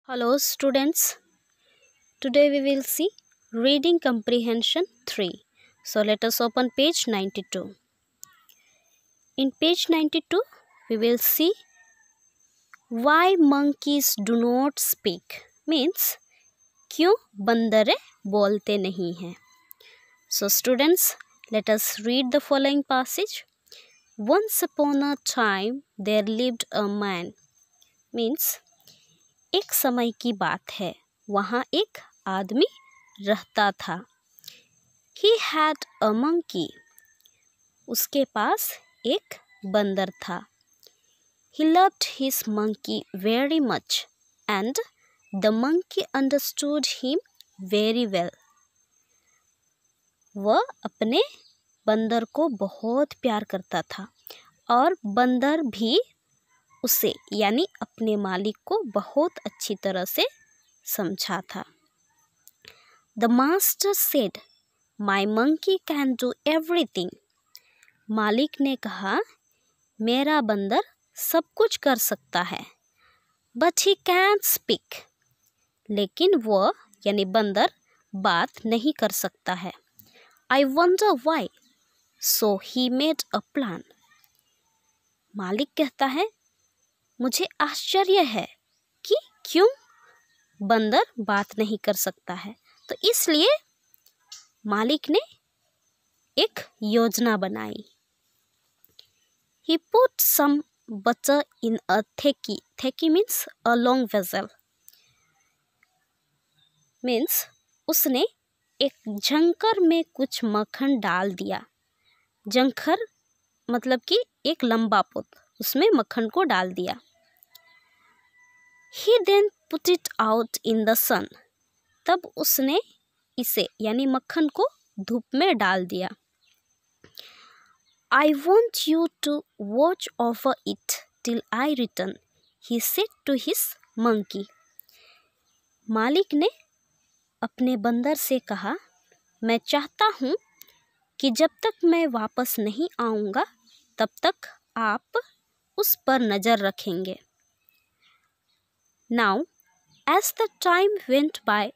Hello students, today we will see Reading Comprehension 3. So let us open page 92. In page 92, we will see why monkeys do not speak. Means, क्यों बंदरें बोलते नहीं हैं. So students, let us read the following passage. Once upon a time there lived a man. Means, एक समय की बात है, वहाँ एक आदमी रहता था. He had a monkey. उसके पास एक बंदर था. He loved his monkey very much and the monkey understood him very well. वह अपने बंदर को बहुत प्यार करता था और बंदर भी उसे यानी अपने मालिक को बहुत अच्छी तरह से समझा था. The master said, "My monkey can do everything." मालिक ने कहा, मेरा बंदर सब कुछ कर सकता है. But he can't speak. लेकिन वह यानी बंदर बात नहीं कर सकता है. I wonder why. So he made a plan. मालिक कहता है, मुझे आश्चर्य है कि क्यों बंदर बात नहीं कर सकता है. तो इसलिए मालिक ने एक योजना बनाई. He put some butter in a theki. Theki means a long vessel. Means उसने एक झंकर में कुछ मक्खन डाल दिया. झंकर मतलब कि एक लंबा पोत, उसमें मक्खन को डाल दिया. He then put it out in the sun. तब उसने इसे यानी मक्खन को धूप में डाल दिया. I want you to watch over it till I return, he said to his monkey. मालिक ने अपने बंदर से कहा, मैं चाहता हूँ कि जब तक मैं वापस नहीं आऊँगा तब तक आप उस पर नज़र रखेंगे. Now, as the time went by,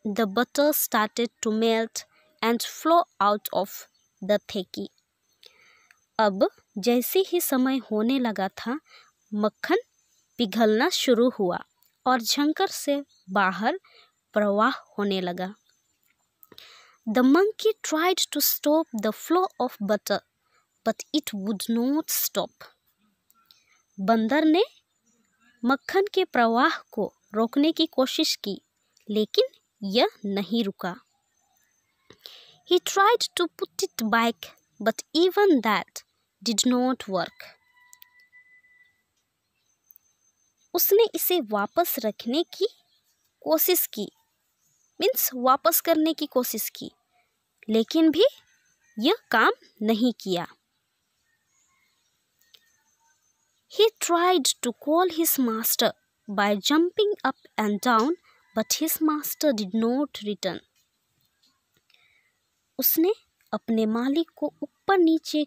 the butter started to melt and flow out of the theki. अब जैसे ही समय होने लगा था, मक्खन पिघलना शुरू हुआ और झंकर से बाहर प्रवाह होने लगा. The monkey tried to stop the flow of butter, but it would not stop. बंदर ने मक्खन के प्रवाह को रोकने की कोशिश की, लेकिन यह नहीं रुका. He tried to put it back, but even that did not work. उसने इसे वापस रखने की कोशिश की, मीन्स वापस करने की कोशिश की, लेकिन भी यह काम नहीं किया. He tried to call his master by jumping up and down, but his master did not return. उसने अपने मालिक को ऊपर नीचे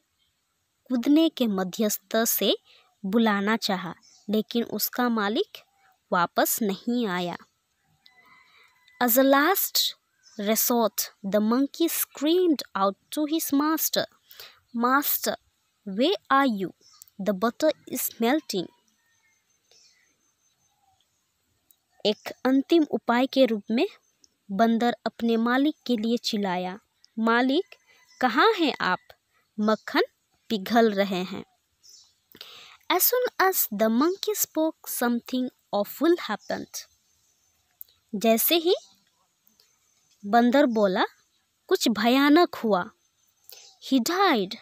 कूदने के मध्यस्थ से बुलाना चाहा, लेकिन उसका मालिक वापस नहीं आया. As a last resort, the monkey screamed out to his master, "Master, where are you? The butter is melting." एक अंतिम उपाय के रूप में बंदर अपने मालिक के लिए चिल्लाया, मालिक कहाँ हैं आप? मक्खन पिघल रहे हैं. As soon as the monkey spoke, something awful happened. जैसे ही बंदर बोला, कुछ भयानक हुआ. He died.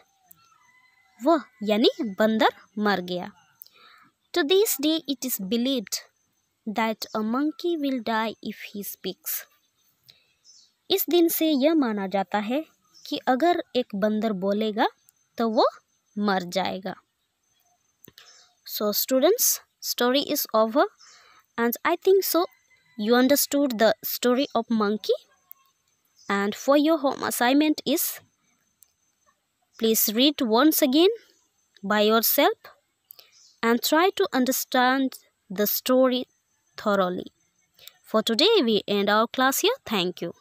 वह यानी बंदर मर गया. To this day it is believed that a monkey will die if he speaks. इस दिन से यह माना जाता है कि अगर एक बंदर बोलेगा तो वो मर जाएगा. So students, story is over and I think so you understood the story of monkey. And for your home assignment is, please read once again by yourself and try to understand the story thoroughly. For today, we end our class here. Thank you.